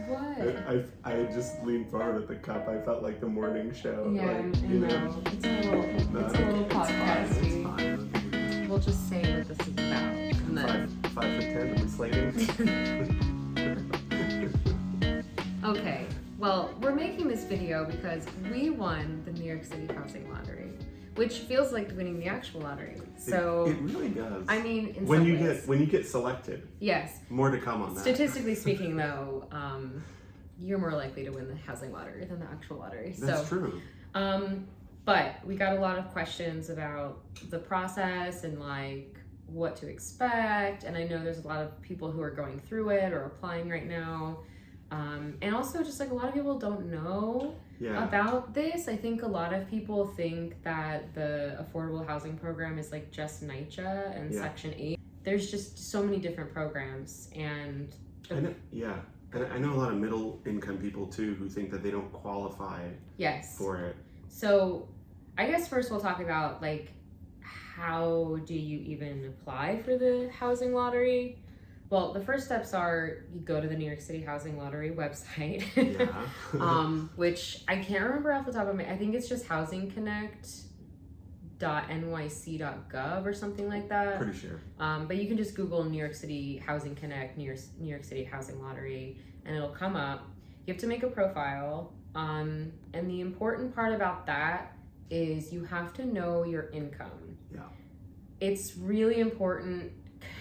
What? I just leaned forward at the cup. I felt like the morning show. Yeah, like, I know. It's a little podcasty. It's fine. We'll just say what this is about. And then... 5 for 10, are we slating? Okay, well, we're making this video because we won the New York City Housing Lottery, which feels like winning the actual lottery. So it really does. I mean, in when some you ways. when you get selected. Yes. More to come on that. Statistically speaking, though, you're more likely to win the housing lottery than the actual lottery. That's true. But we got a lot of questions about the process and like what to expect. And I know there's a lot of people who are going through it or applying right now. And also just like a lot of people don't know about this. I think a lot of people think that the affordable housing program is like just NYCHA and Section 8. There's just so many different programs and And I know a lot of middle income people too who think that they don't qualify for it. So I guess first we'll talk about like how do you even apply for the housing lottery? Well, the first steps are you go to the New York City Housing Lottery website, which I can't remember off the top of my head. I think it's just housingconnect.nyc.gov or something like that. Pretty sure. But you can just Google New York City Housing Connect, New York City Housing Lottery, and it'll come up. You have to make a profile. And the important part about that is you have to know your income. Yeah. It's really important.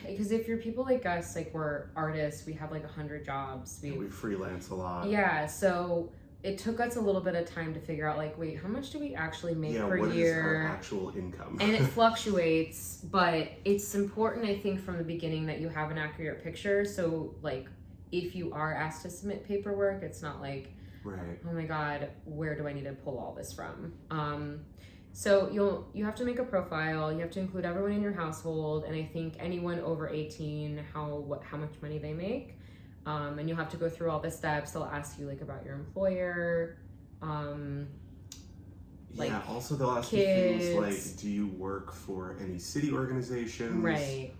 Because if you're people like us, like we're artists, we have like 100 jobs. We freelance a lot. Yeah, so it took us a little bit of time to figure out like, wait, how much do we actually make per what year? Is our actual income? And it fluctuates, but it's important, I think, from the beginning that you have an accurate picture. So like, if you are asked to submit paperwork, it's not like, oh my God, where do I need to pull all this from? So you have to make a profile. You have to include everyone in your household, and I think anyone over 18, how much money they make, and you'll have to go through all the steps. They'll ask you like about your employer. Also they'll ask you things like, do you work for any city organizations? Right.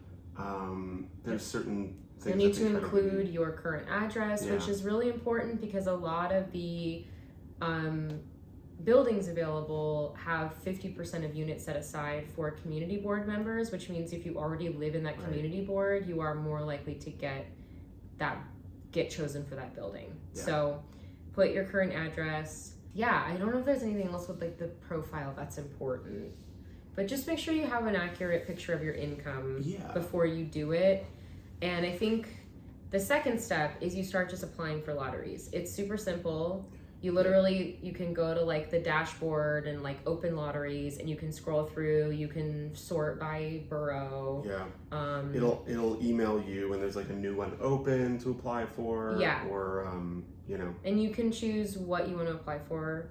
There's certain things. You need to include your current address, which is really important because a lot of the buildings available have 50% of units set aside for community board members, which means if you already live in that community board, you are more likely to get chosen for that building. So put your current address. I don't know if there's anything else with like the profile that's important, but just make sure you have an accurate picture of your income before you do it. And I think the second step is you start just applying for lotteries. It's super simple. You literally, you can go to like the dashboard and like open lotteries and you can scroll through, you can sort by borough. It'll email you when there's like a new one open to apply for. Or, And you can choose what you want to apply for.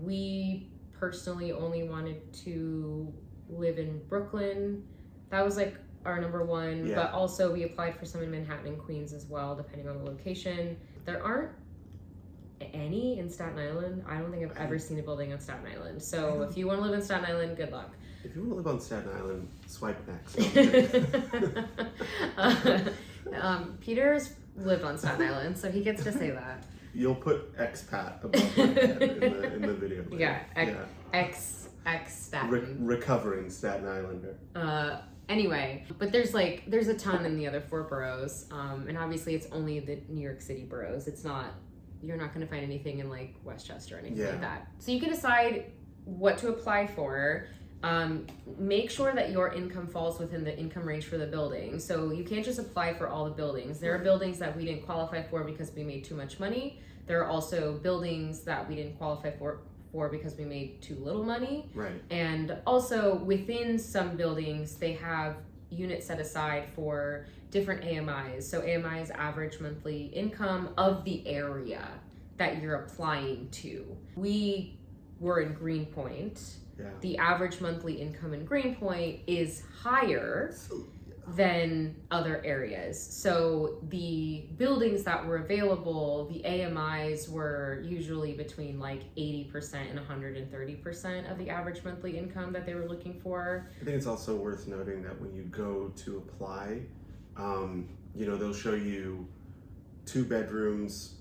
We personally only wanted to live in Brooklyn. That was like our number one, but also we applied for some in Manhattan and Queens as well, depending on the location. There aren't any in Staten Island. I don't think I've ever seen a building on Staten Island. So if you want to live in Staten Island, good luck. If you want to live on Staten Island, swipe next. Peter's lived on Staten Island, so he gets to say that. You'll put expat above my head in the video. Ex-Staten. Recovering Staten Islander. Anyway, but there's a ton in the other 4 boroughs. And obviously it's only the New York City boroughs. You're not going to find anything in like Westchester or anything like that. So you can decide what to apply for. Make sure that your income falls within the income range for the building. So you can't just apply for all the buildings. There are buildings that we didn't qualify for because we made too much money. There are also buildings that we didn't qualify for because we made too little money. Right. And also within some buildings, they have units set aside for different AMIs. So AMI is average monthly income of the area that you're applying to. We were in Greenpoint. The average monthly income in Greenpoint is higher than other areas. So the buildings that were available, the AMIs were usually between like 80% and 130% of the average monthly income that they were looking for. I think it's also worth noting that when you go to apply, they'll show you 2 bedrooms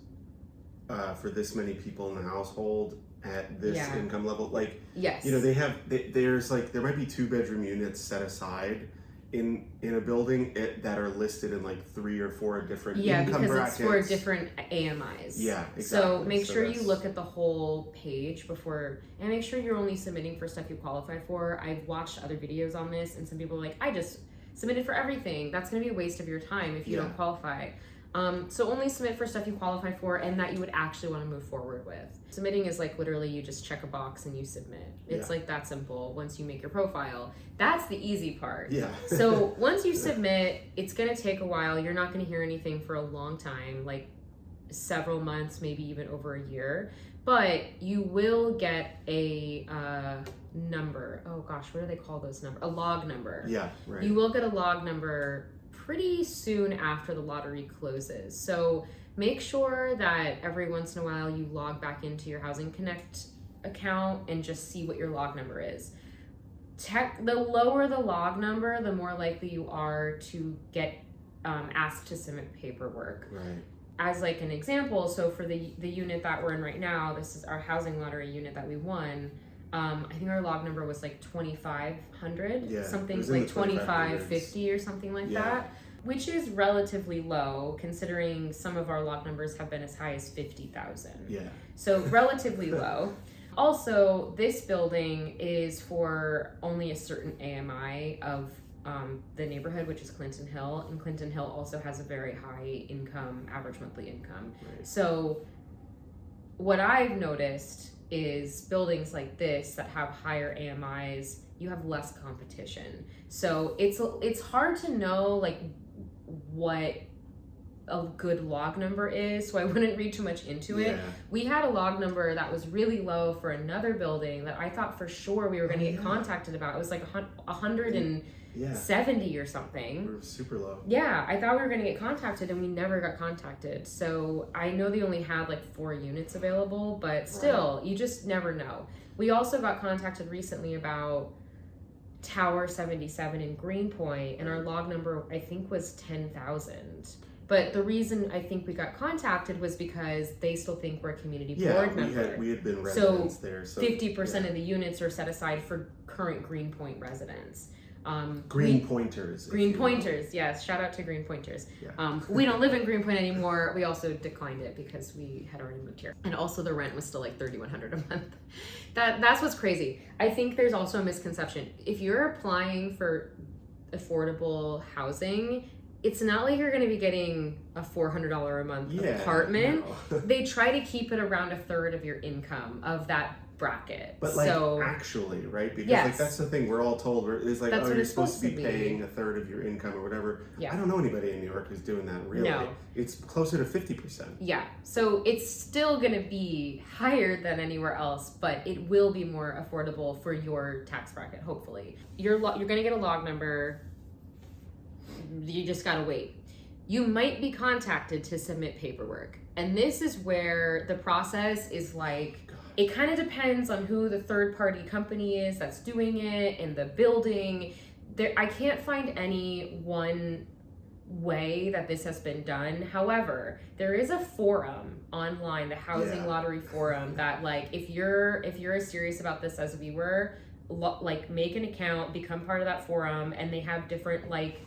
for this many people in the household at this income level. Like, yes, you know, there's like, there might be 2-bedroom units set aside in a building that are listed in like 3 or 4 different income brackets. It's for different AMIs. Yeah, exactly. So make sure you look at the whole page before, and make sure you're only submitting for stuff you qualify for. I've watched other videos on this, and some people are like, I just submitted for everything. That's going to be a waste of your time if you don't qualify. So only submit for stuff you qualify for and that you would actually want to move forward with. Submitting is like literally you just check a box and you submit. It's like that simple once you make your profile. That's the easy part. Yeah. So once you submit, it's going to take a while. You're not going to hear anything for a long time, like several months, maybe even over a year. But you will get a number. Oh gosh, what do they call those numbers? A log number. Yeah, right. You will get a log number pretty soon after the lottery closes. So make sure that every once in a while you log back into your Housing Connect account and just see what your log number is. The lower the log number, the more likely you are to get asked to submit paperwork. Right. As like an example, so for the unit that we're in right now, this is our housing lottery unit that we won. I think our log number was like 2,500, something like 2,550 or something like that, which is relatively low considering some of our log numbers have been as high as 50,000. Yeah. So relatively low. Also, this building is for only a certain AMI of the neighborhood, which is Clinton Hill, and Clinton Hill also has a very high income, average monthly income. Right. So what I've noticed is buildings like this that have higher AMIs, you have less competition. So it's hard to know like what a good log number is, so I wouldn't read too much into it. We had a log number that was really low for another building that I thought for sure we were going to get contacted about. It was like 170 or something. We're super low. Yeah, I thought we were going to get contacted and we never got contacted. So I know they only had like 4 units available, but still, you just never know. We also got contacted recently about Tower 77 in Greenpoint, and our log number I think was 10,000. But the reason I think we got contacted was because they still think we're a community board member. We had been residents there. So 50% of the units are set aside for current Greenpoint residents. Greenpointers. Greenpointers, yes. Shout out to Greenpointers. Yeah. We don't live in Greenpoint anymore. We also declined it because we had already moved here. And also the rent was still like $3,100 a month. That's what's crazy. I think there's also a misconception. If you're applying for affordable housing, it's not like you're going to be getting a $400 a month apartment. No. They try to keep it around 1/3 of your income of that bracket. But like actually, right? Because like that's the thing we're all told. It's like, that's you're supposed to be paying 1/3 of your income or whatever. Yeah. I don't know anybody in New York who's doing that really. No. It's closer to 50%. Yeah. So it's still going to be higher than anywhere else, but it will be more affordable for your tax bracket, hopefully. You're going to get a log number. You just gotta wait. You might be contacted to submit paperwork. And this is where the process is like, it kind of depends on who the third party company is that's doing it and the building. I can't find any one way that this has been done. However, there is a forum online, the Housing Lottery Forum, that like, if you're as serious about this as we were, like make an account, become part of that forum, and they have different like,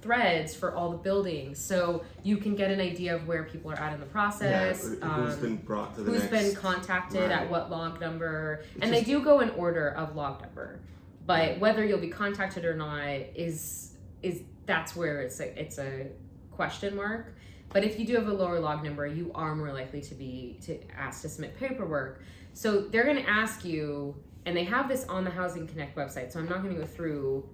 threads for all the buildings, so you can get an idea of where people are at in the process, who's been brought to the who's been contacted at what log number, and they do go in order of log number, but whether you'll be contacted or not is that's where it's a question mark. But if you do have a lower log number, you are more likely to ask to submit paperwork. So they're going to ask you, and they have this on the Housing Connect website, so I'm not going to go through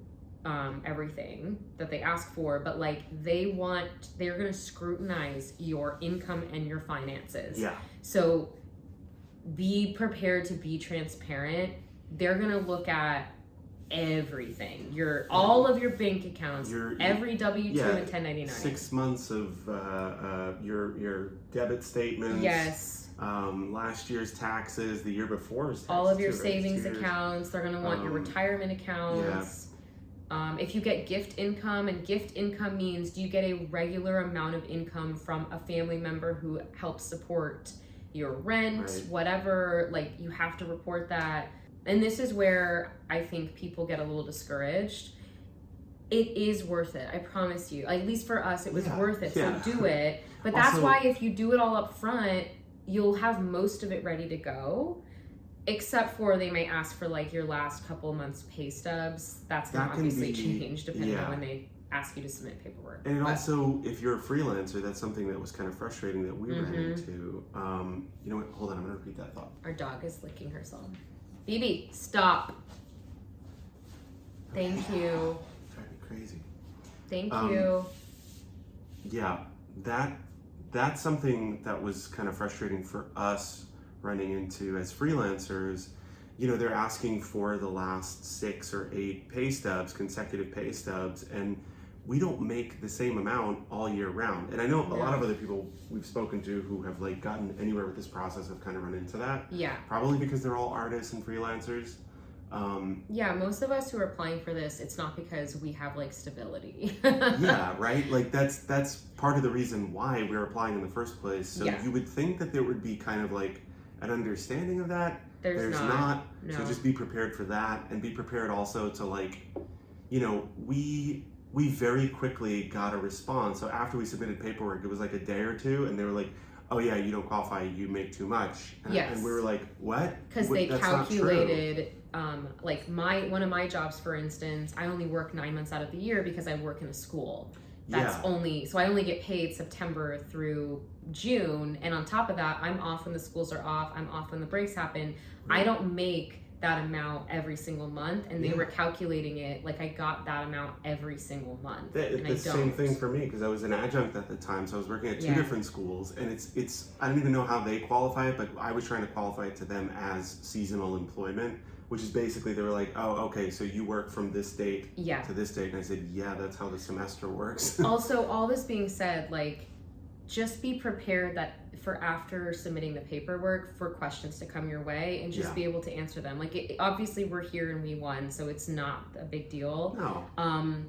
everything that they ask for, but like they're going to scrutinize your income and your finances. Yeah. So be prepared to be transparent. They're going to look at everything, all of your bank accounts, every W-2 and 1099. 6 months of your debit statements. Yes. Last year's taxes, the year before's taxes. All of your savings accounts. They're going to want your retirement accounts. If you get gift income, and gift income means do you get a regular amount of income from a family member who helps support your rent, Right. whatever, like you have to report that. And this is where I think people get a little discouraged. It is worth it, I promise you. At least for us, it was worth it, so do it. But that's Also, why if you do it all up front, you'll have most of it ready to go. Except for they may ask for like your last couple months pay stubs. That's going to obviously change depending on when they ask you to submit paperwork. And also, if you're a freelancer, that's something that was kind of frustrating that we ran into. You know what? Hold on, I'm going to repeat that thought. Our dog is licking herself. Phoebe, stop. Thank you. Drive me crazy. Thank you. Yeah, that's something that was kind of frustrating for us running into as freelancers. You know, they're asking for the last 6 or 8 pay stubs, consecutive pay stubs, and we don't make the same amount all year round. And I know a lot of other people we've spoken to who have like gotten anywhere with this process have kind of run into that. Yeah. Probably because they're all artists and freelancers. Yeah, most of us who are applying for this, it's not because we have like stability. Yeah, right? Like that's part of the reason why we're applying in the first place. So you would think that there would be kind of like an understanding of that. There's not. No. So just be prepared for that, and be prepared also to like, you know, we very quickly got a response. So after we submitted paperwork, it was like a day or two, and they were like, oh yeah, you don't qualify, you make too much. And, and we were like, what? Because they calculated, like one of my jobs, for instance, I only work 9 months out of the year because I work in a school. That's so I only get paid September through June, and on top of that, I'm off when the schools are off, I'm off when the breaks happen. I don't make that amount every single month, and they were calculating it like I got that amount every single month. It's the same thing for me because I was an adjunct at the time, so I was working at 2 different schools, and it's I don't even know how they qualify it, but I was trying to qualify it to them as seasonal employment, which is basically they were like, oh, okay, so you work from this date to this date, and I said, yeah, that's how the semester works. Also, all this being said, like, just be prepared that for after submitting the paperwork for questions to come your way, and just be able to answer them. Like, obviously we're here and we won, so it's not a big deal. No.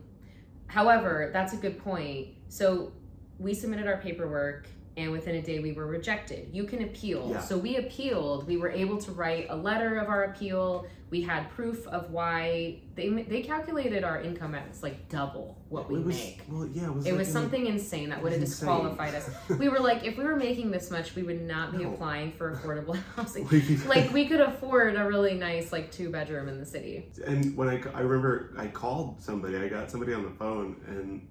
However, that's a good point. So we submitted our paperwork, and within a day we were rejected. You can appeal. So we appealed. We were able to write a letter of our appeal. We had proof of why they calculated our income as like double what we make. Well, yeah, it was something insane that would have disqualified us. We were like, if we were making this much, we would not be applying for affordable housing. Like, we could afford a really nice like 2-bedroom in the city. And when I remember I called somebody, I got somebody on the phone, and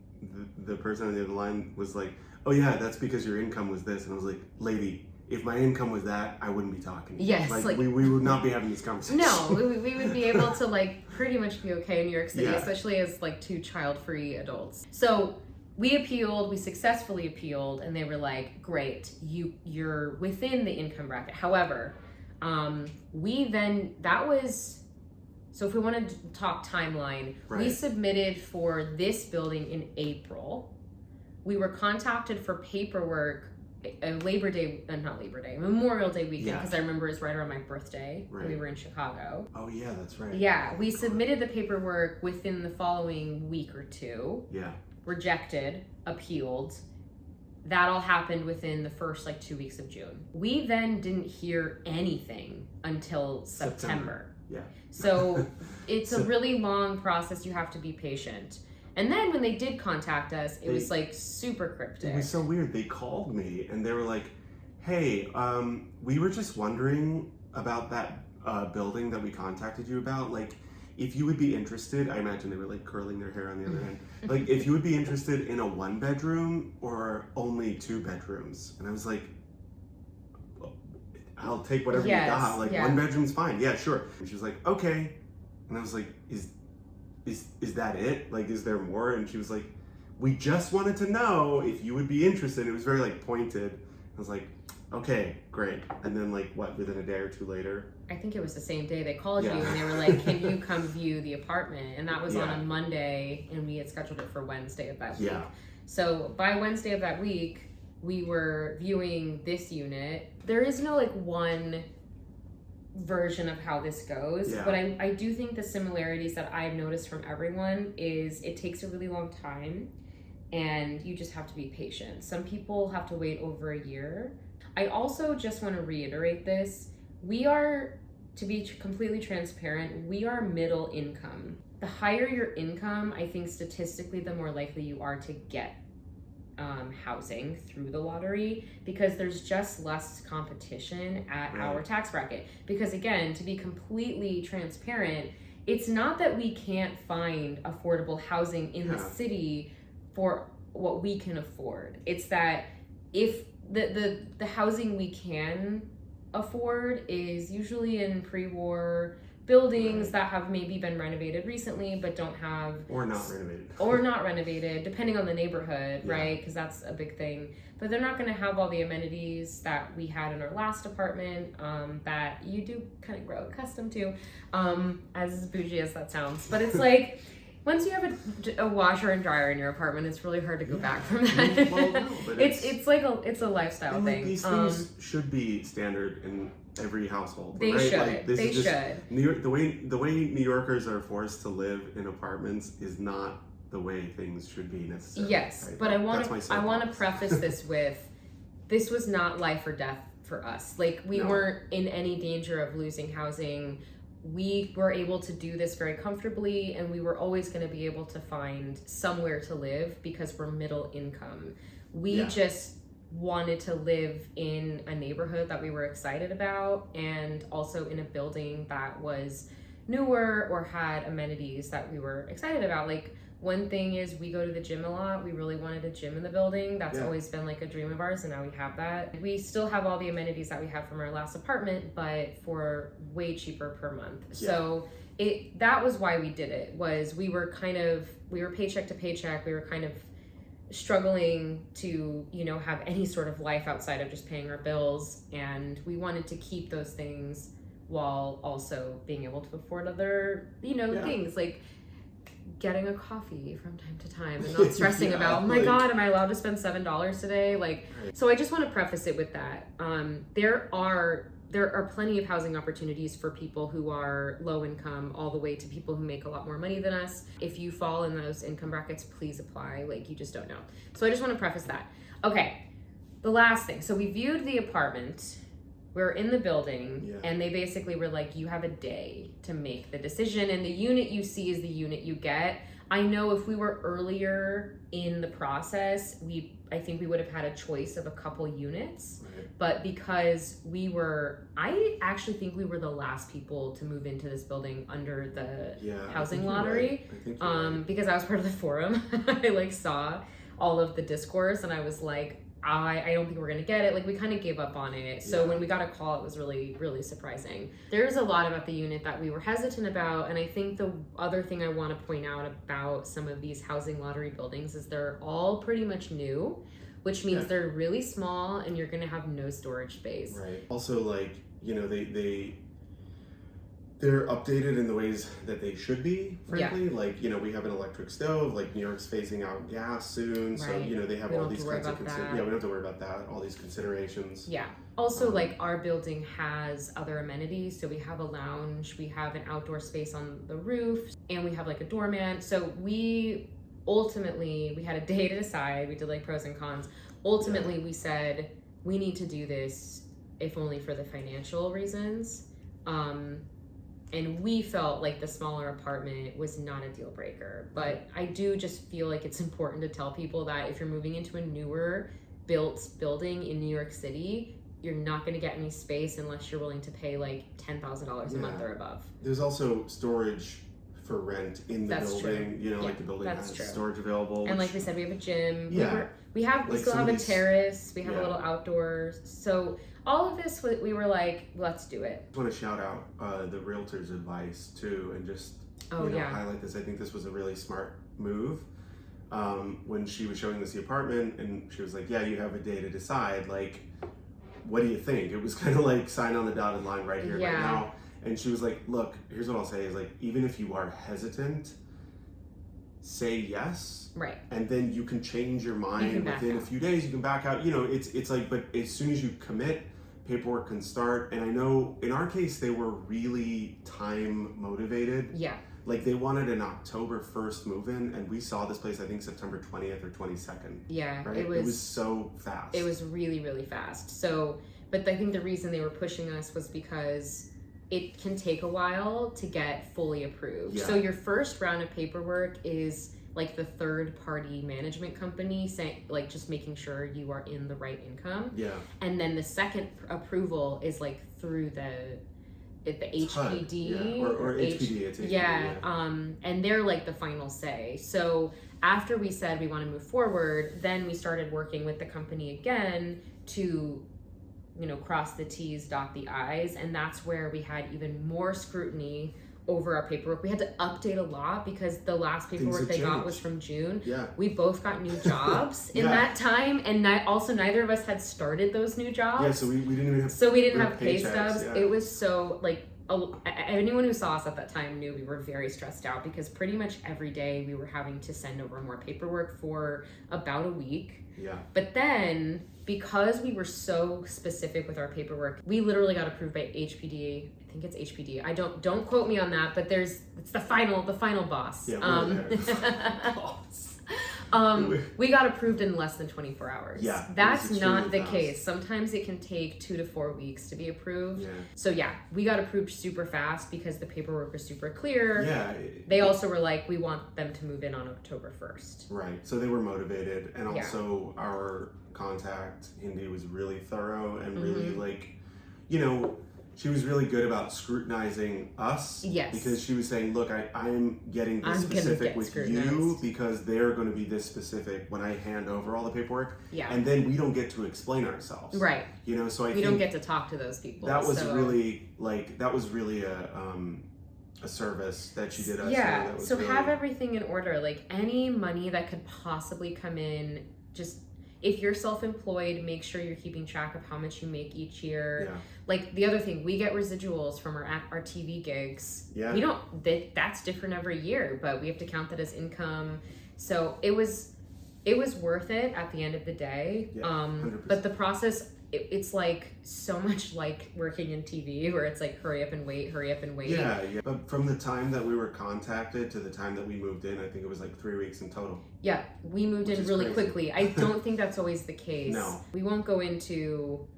the person on the other line was like, oh yeah, that's because your income was this. And I was like, lady, if my income was that, I wouldn't be talking to you. Yes. Like we would not be having this conversation. No, we would be able to like pretty much be okay in New York City, especially as like 2 child-free adults. So we appealed, we successfully appealed, and they were like, great, you're within the income bracket. However, so if we want to talk timeline, we submitted for this building in April. We were contacted for paperwork Memorial Day weekend, because I remember it's right around my birthday. And we were in Chicago. Oh yeah, that's right. Yeah, we submitted the paperwork within the following week or 2. Yeah. Rejected, appealed. That all happened within the first like 2 weeks of June. We then didn't hear anything until September. Yeah. So it's a really long process. You have to be patient. And then when they did contact us, it was like super cryptic. It was so weird. They called me and they were like, hey, we were just wondering about that building that we contacted you about. Like, if you would be interested, I imagine they were like curling their hair on the other end. Like, if you would be interested in a 1-bedroom or only 2 bedrooms. And I was like, I'll take whatever you got. Like, 1 bedroom's fine. Yeah, sure. And she was like, okay. And I was like, is that it? Like, is there more? And she was like, we just wanted to know if you would be interested. It was very like pointed. I was like, okay, great. And then like within a day or 2 later? I think it was the same day they called you and they were like, can you come view the apartment? And that was on a Monday, and we had scheduled it for Wednesday of that week. So by Wednesday of that week, we were viewing this unit. There is no like one version of how this goes. Yeah. But I do think the similarities that I've noticed from everyone is it takes a really long time and you just have to be patient. Some people have to wait over a year. I also just want to reiterate this. We are, to be completely transparent, we are middle income. The higher your income, I think statistically, the more likely you are to get housing through the lottery, because there's just less competition at our tax bracket. Because again, to be completely transparent, it's not that we can't find affordable housing in the city for what we can afford. It's that if the housing we can afford is usually in pre-war buildings that have maybe been renovated recently but don't have, or not renovated depending on the neighborhood, right? Because that's a big thing. But they're not going to have all the amenities that we had in our last apartment, that you do kind of grow accustomed to, as bougie as that sounds. But it's like, once you have a washer and dryer in your apartment, it's really hard to go back from that. Well, no, but it's a lifestyle thing. These things should be standard in every household. They right? should. Like, this they is just, should. New York, the way New Yorkers are forced to live in apartments is not the way things should be necessarily. Yes, right? but I want to preface this with, this was not life or death for us. Like, we weren't in any danger of losing housing. We were able to do this very comfortably, and we were always going to be able to find somewhere to live because we're middle income. We just wanted to live in a neighborhood that we were excited about, and also in a building that was newer or had amenities that we were excited about. Like, one thing is, we go to the gym a lot. We really wanted a gym in the building. That's always been like a dream of ours, and now we have that. We still have all the amenities that we had from our last apartment, but for way cheaper per month. So that was why we did it, was we were paycheck to paycheck. We were kind of struggling to, have any sort of life outside of just paying our bills, and we wanted to keep those things while also being able to afford other, things like getting a coffee from time to time and not stressing about, oh my God, am I allowed to spend $7 today? So I just want to preface it with that. There are plenty of housing opportunities for people who are low income, all the way to people who make a lot more money than us. If you fall in those income brackets, please apply. You just don't know. So I just want to preface that. Okay, the last thing. So we viewed the apartment. We're in the building, and they basically were like, you have a day to make the decision, and the unit you see is the unit you get. I know if we were earlier in the process, I think we would have had a choice of a couple units, but because I actually think we were the last people to move into this building under the housing lottery, because I was part of the forum. I saw all of the discourse, and I was like, I don't think we're gonna get it. We kind of gave up on it. So when we got a call, it was really, really surprising. There's a lot about the unit that we were hesitant about, and I think the other thing I want to point out about some of these housing lottery buildings is they're all pretty much new, which means they're really small, and you're gonna have no storage space. Right. Also, they're updated in the ways that they should be, frankly. We have an electric stove, New York's phasing out gas soon, so, they have all these kinds of we don't have to worry about that, all these considerations. Yeah. Also, our building has other amenities, so we have a lounge, we have an outdoor space on the roof, and we have a doorman. So we had a day to decide. We did pros and cons. Ultimately, we said, we need to do this, if only for the financial reasons. And we felt like the smaller apartment was not a deal breaker. But I do just feel like it's important to tell people that if you're moving into a newer built building in New York City, you're not going to get any space unless you're willing to pay $10,000 a month or above. There's also storage for rent in the building. True. The building has storage available. And like we said, we have a gym. Yeah. We still have a terrace. We have a little outdoors. So all of this, we were like, let's do it. I want to shout out the realtor's advice too, and just highlight this. I think this was a really smart move. When she was showing us the apartment, and she was like, "Yeah, you have a day to decide. What do you think?" It was kind of sign on the dotted line right here, right now. And she was like, "Look, here's what I'll say: is even if you are hesitant, say yes, right, and then you can change your mind within a few days. You can back out. It's but as soon as you commit, paperwork can start. And I know in our case, they were really time motivated. Yeah. Like they wanted an October 1st move-in, and we saw this place, I think, September 20th or 22nd. Yeah, right? It was so fast. It was really, really fast. So, but I think the reason they were pushing us was because it can take a while to get fully approved. Yeah. So your first round of paperwork is like the third party management company saying, like, just making sure you are in the right income. Yeah. And then the second approval is like through the HPD. Yeah. Or HPD. It's HPD. Yeah. And they're like the final say. So after we said we want to move forward, then we started working with the company again to, you know, cross the T's, dot the I's. And that's where we had even more scrutiny over our paperwork. We had to update a lot because the last paperwork they got was from June. Yeah. We both got new jobs in Yeah. that time, and also neither of us had started those new jobs. Yeah, so we didn't even have pay paychecks, stubs. yeah. It was so like anyone who saw us at that time knew we were very stressed out because pretty much every day we were having to send over more paperwork for about a week. Yeah. But then because we were so specific with our paperwork, we literally got approved by HPD. I think it's HPD. I don't quote me on that, but it's the final boss. Yeah, We got approved in less than 24 hours. Yeah, That's not the fast. case. Sometimes it can take 2 to 4 weeks to be approved. Yeah. So yeah, we got approved super fast because the paperwork was super clear. Yeah. They also were like, we want them to move in on October 1st. Right. So they were motivated, and Yeah. also our contact Hindi was really thorough and Mm-hmm. really like, you know, she was really good about scrutinizing us. Yes. Because she was saying, look, I'm getting this I'm gonna specific get with you scrutinized. because they're going to be this specific when I hand over all the paperwork. Yeah. And then we don't get to explain ourselves. Right. You know, so I We think don't get to talk to those people. that was so. really a service that she did us. Yeah. That was So really, have everything in order. Like any money that could possibly come in, just if you're self-employed, make sure you're keeping track of how much you make each year. Yeah. Like the other thing, we get residuals from our TV gigs. Yeah. We don't. That's different every year, but we have to count that as income. So it was worth it at the end of the day. Yeah, 100%. But the process, it's like so much like working in TV, where it's like hurry up and wait. Yeah, yeah. But from the time that we were contacted to the time that we moved in, I think it was like 3 weeks in total. Yeah, we moved Which in is really crazy. quickly. I don't think that's always the case. No. We won't go into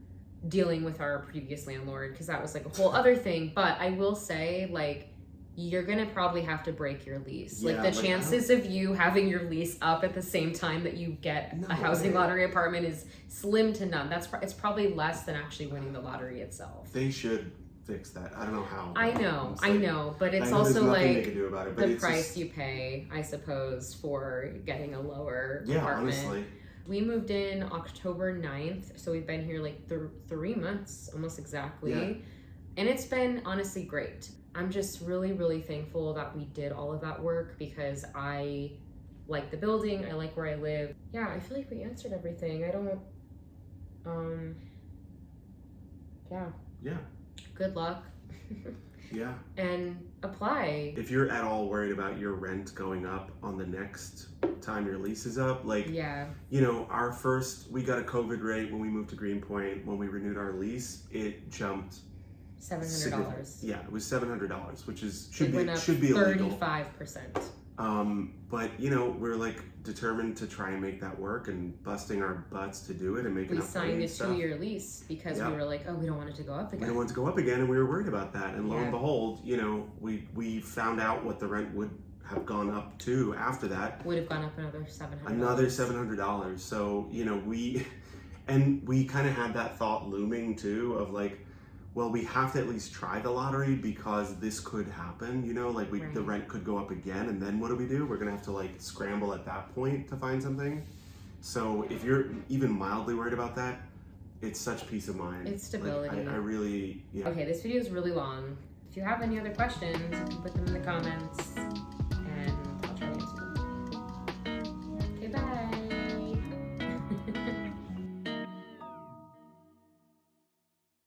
dealing with our previous landlord because that was like a whole other thing. But I will say, like, you're gonna probably have to break your lease. Yeah, like the like, chances of you having your lease up at the same time that you get No a housing way. lottery apartment is slim to none. It's probably less than actually winning the lottery itself. They should fix that. I don't know how. I know, but it's I know also there's nothing they like can do about it, but the it's price just, you pay, I suppose, for getting a lower yeah, apartment. honestly. We moved in October 9th, so we've been here like 3 months, almost exactly. Yeah. And it's been honestly great. I'm just really, really thankful that we did all of that work because I like the building, I like where I live. Yeah, I feel like we answered everything. Yeah. Good luck. Yeah. And apply. If you're at all worried about your rent going up on the next time your lease is up, like, Yeah. you know, we got a COVID rate when we moved to Greenpoint. When we renewed our lease, it jumped $700. Yeah, it was $700, which is It went up should be illegal. 35%. But you know, we're like determined to try and make that work and busting our butts to do it and making We enough money signed a and stuff. 2-year lease because Yeah. we were like, oh, we don't want it to go up We again. didn't want it to go up again, and we were worried about that. And lo Yeah. and behold, you know, we found out what the rent would have gone up to after that. Would have gone up another $700. Another $700. So you know, we kind of had that thought looming too of like, well, we have to at least try the lottery because this could happen, you know, like the Right. rent could go up again, and then what do? We're gonna have to like scramble at that point to find something. So if you're even mildly worried about that, it's such peace of mind. It's stability. Like, I really, yeah. Okay, this video is really long. If you have any other questions, you can put them in the comments.